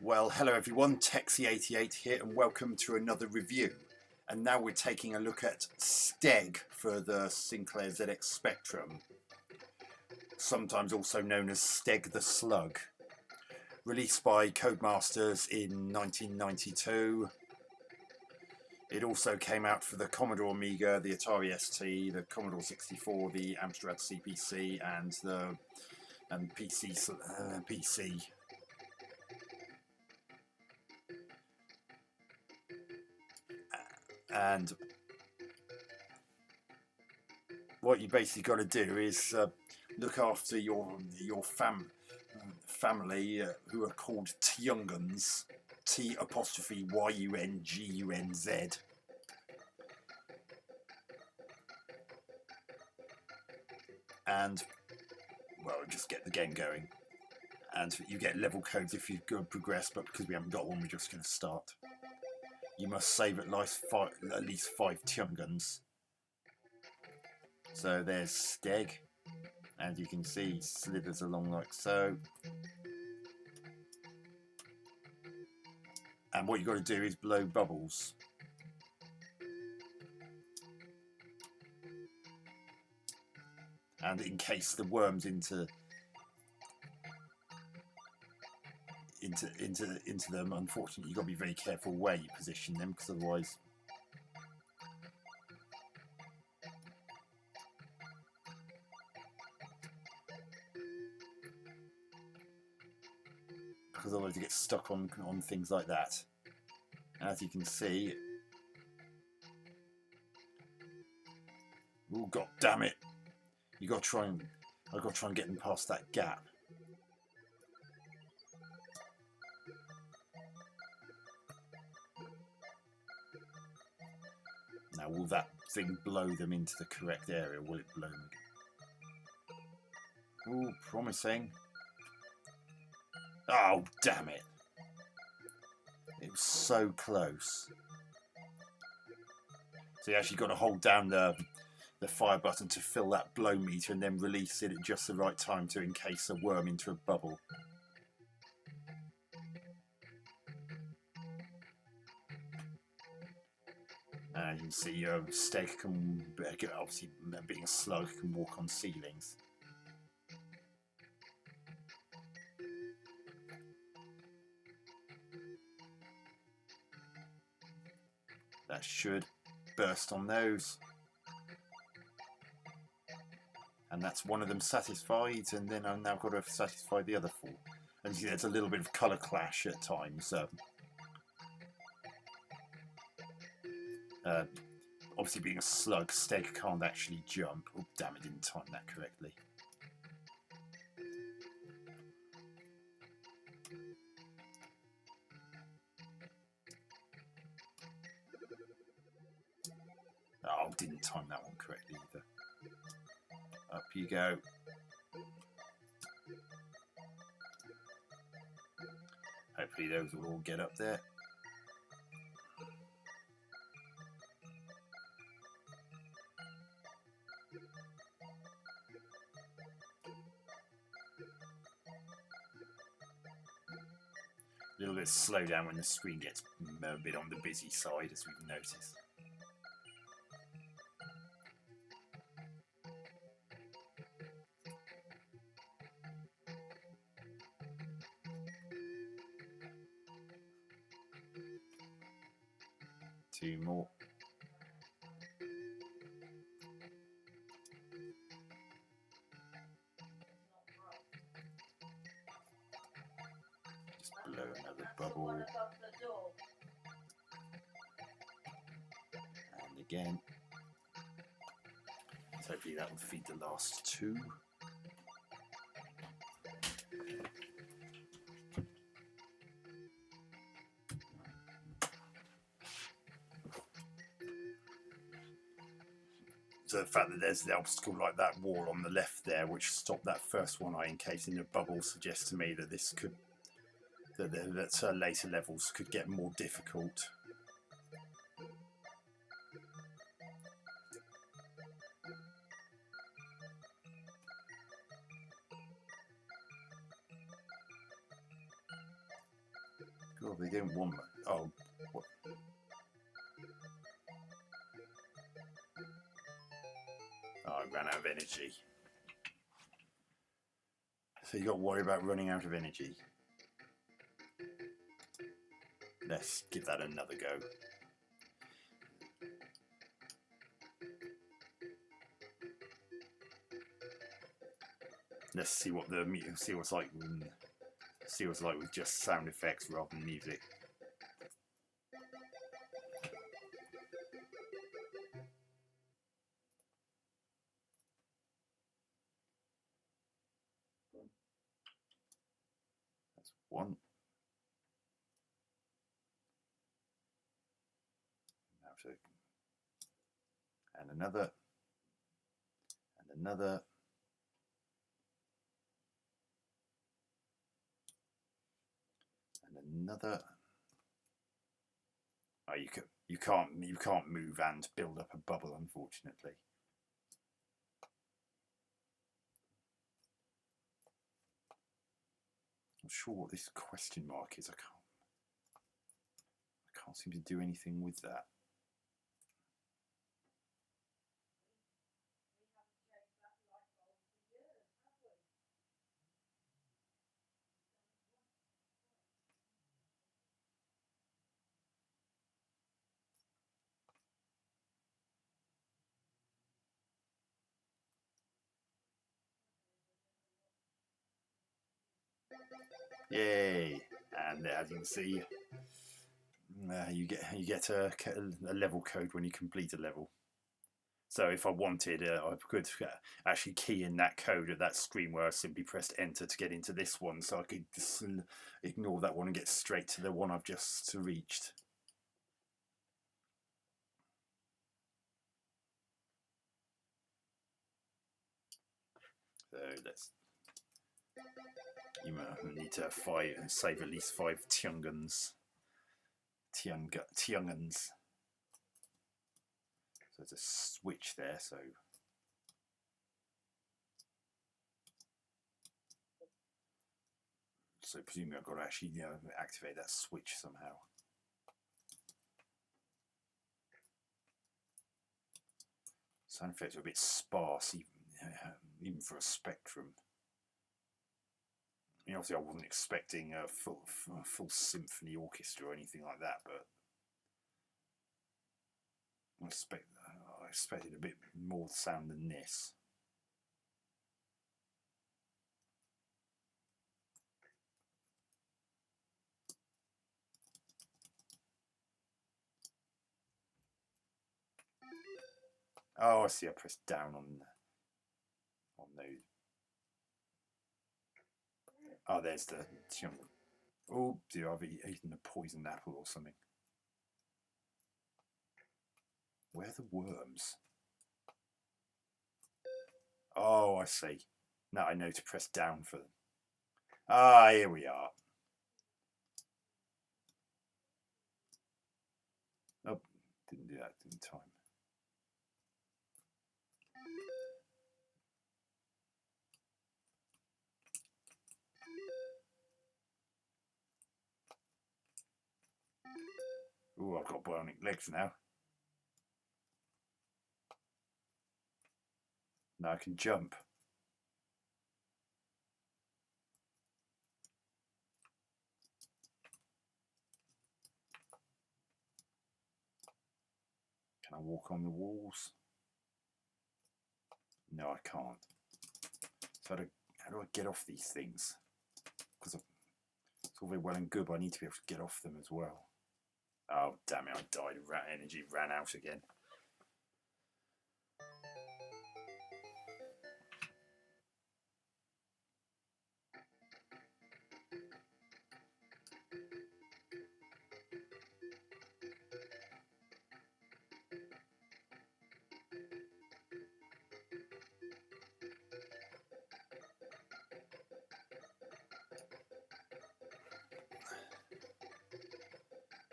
Well, hello everyone, Texie88 here and welcome to another review. And now we're taking a look at Steg for the Sinclair ZX Spectrum, sometimes also known as Steg the Slug. Released by Codemasters in 1992. It also came out for the Commodore Amiga, the Atari ST, the Commodore 64, the Amstrad CPC and the PC. And what you basically got to do is look after your family who are called Tyungans, T''Yungunz. And well, just get the game going. And you get level codes if you go progress, but because we haven't got one, we're just going to start. You must save at least 5 Tyungans. So there's Steg, and you can see he slithers along like so. And what you've got to do is blow bubbles. And encase the worms into them. Unfortunately, you've got to be very careful where you position them, because otherwise you get stuck on things like that. As you can see, oh god damn it! I've got to try and get them past that gap. Now, will that thing blow them into the correct area? Will it blow them? Oh, promising. Oh, damn it. It was so close. So you actually got to hold down the fire button to fill that blow meter and then release it at just the right time to encase a worm into a bubble. And you can see Steg can, obviously being a slug, can walk on ceilings. That should burst on those. And that's one of them satisfied, and then I've now got to satisfy the other 4. And you see there's a little bit of colour clash at times. Obviously being a slug, Steg can't actually jump. Oh damn, it didn't time that correctly. Oh, didn't time that one correctly either. Up you go. Hopefully those will all get up there. A little bit slow down when the screen gets a bit on the busy side, as we've noticed. Two more. Just blow another bubble. And again. So hopefully that will feed the last 2. So the fact that there's the obstacle like that wall on the left there, which stopped that first one I encased in a bubble, suggests to me that this could, that later levels could get more difficult. God, they don't want much. Oh, what? Oh, I ran out of energy. So you got to worry about running out of energy. Let's give that another go. Let's see what see what's like with just sound effects rather than music. That's one. And another, and another, and another. Oh, you can't move and build up a bubble, unfortunately. Not sure what this question mark is. I can't seem to do anything with that. Yay! And as you can see, you get a level code when you complete a level. So if I wanted, I could actually key in that code at that screen where I simply pressed enter to get into this one, so I could just ignore that one and get straight to the one I've just reached. So you need to save at least 5 tiungans. Tiungans. So there's a switch there, so presumably I've got to actually activate that switch somehow. Sound effects are a bit sparse, even for a Spectrum. I mean, obviously I wasn't expecting a full symphony orchestra or anything like that, but I expected a bit more sound than this. Oh, I see. I pressed down on those. Oh, there's the. Oh, dear! I've eaten a poisoned apple or something. Where are the worms? Oh, I see. Now I know to press down for them. Ah, here we are. Oh, didn't do that in time. Oh, I've got bionic legs now. Now I can jump. Can I walk on the walls? No, I can't. So how do I get off these things? Because it's all very well and good, but I need to be able to get off them as well. Oh, damn it, I died. Energy ran out again.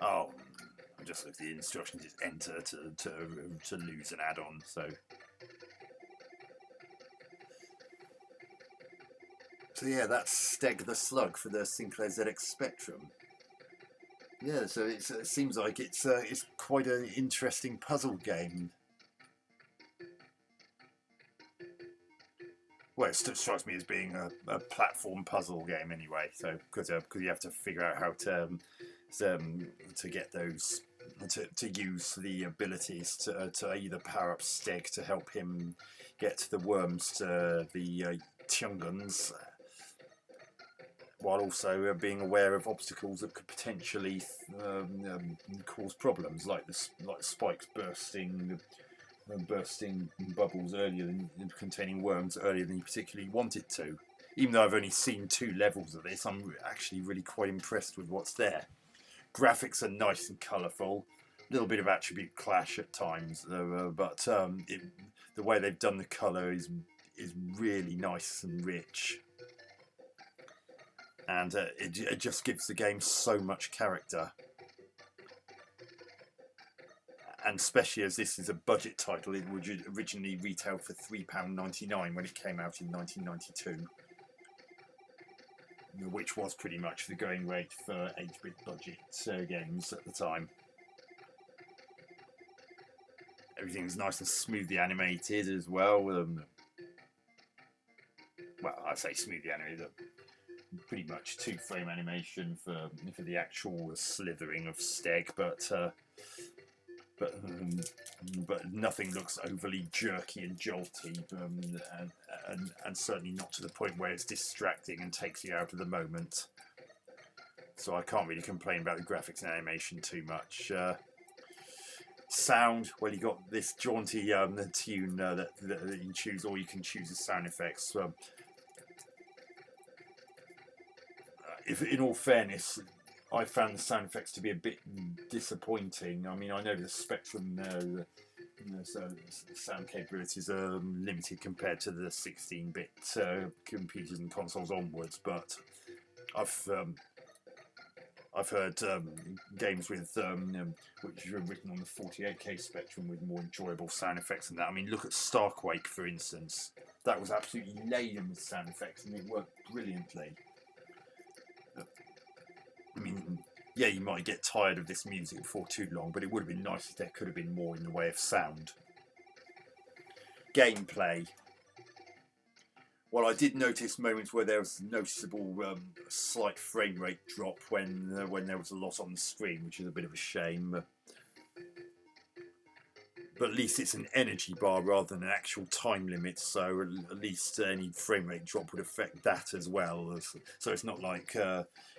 Oh, I just looked at the instructions. It's enter to lose an add-on. So yeah, that's Steg the Slug for the Sinclair ZX Spectrum. Yeah, so it seems like it's quite an interesting puzzle game. Well, it strikes me as being a platform puzzle game anyway. So because you have to figure out how to get those to use the abilities to either power up Steg to help him get the worms to the Tyungans, while also being aware of obstacles that could potentially cause problems, like spikes bursting bubbles earlier than containing worms earlier than you particularly want it to. Even though I've only seen 2 levels of this, I'm actually really quite impressed with what's there. Graphics are nice and colourful. A little bit of attribute clash at times, but the way they've done the colour is really nice and rich, and it just gives the game so much character. And especially as this is a budget title, it originally retailed for £3.99 when it came out in 1992, which was pretty much the going rate for 8-bit budget games at the time. Everything's nice and smoothly animated as well. Well, I say smoothly animated, pretty much 2-frame animation for the actual slithering of Steg, but nothing looks overly jerky and jolty, and certainly not to the point where it's distracting and takes you out of the moment. So I can't really complain about the graphics and animation too much. Sound, well, you got this jaunty tune that you choose, or you can choose the sound effects. If, in all fairness, I found the sound effects to be a bit disappointing. I mean, I know the Spectrum sound capabilities are limited compared to the 16-bit computers and consoles onwards, but I've heard games with which are written on the 48K Spectrum with more enjoyable sound effects than that. I mean, look at Starquake, for instance. That was absolutely laden with sound effects, and it worked brilliantly. I mean, yeah, you might get tired of this music before too long, but it would have been nice if there could have been more in the way of sound. Gameplay. Well, I did notice moments where there was a noticeable slight frame rate drop when there was a lot on the screen, which is a bit of a shame. But at least it's an energy bar rather than an actual time limit, so at least any frame rate drop would affect that as well. So it's not like,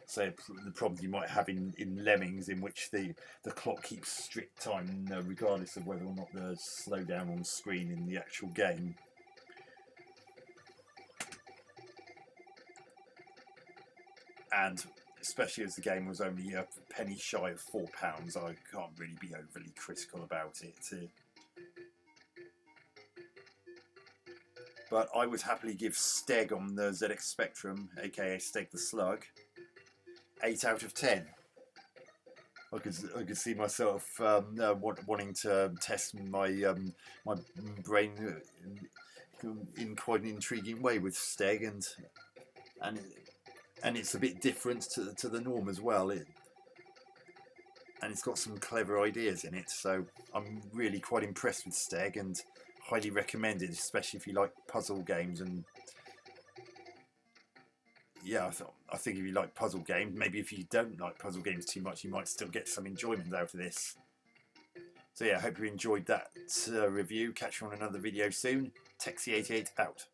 say, the problem you might have in Lemmings, in which the clock keeps strict time regardless of whether or not there's slowdown on the screen in the actual game. And especially as the game was only a penny shy of £4, I can't really be overly critical about it. But I would happily give Steg on the ZX Spectrum, aka Steg the Slug, 8 out of 10. I could see myself wanting to test my my brain in quite an intriguing way with Steg, and it's a bit different to the norm as well. And it's got some clever ideas in it, so I'm really quite impressed with Steg and highly recommend it, especially if you like puzzle games. And yeah, I think if you like puzzle games, maybe if you don't like puzzle games too much, you might still get some enjoyment out of this. So yeah, I hope you enjoyed that review. Catch you on another video soon. Texie88 out.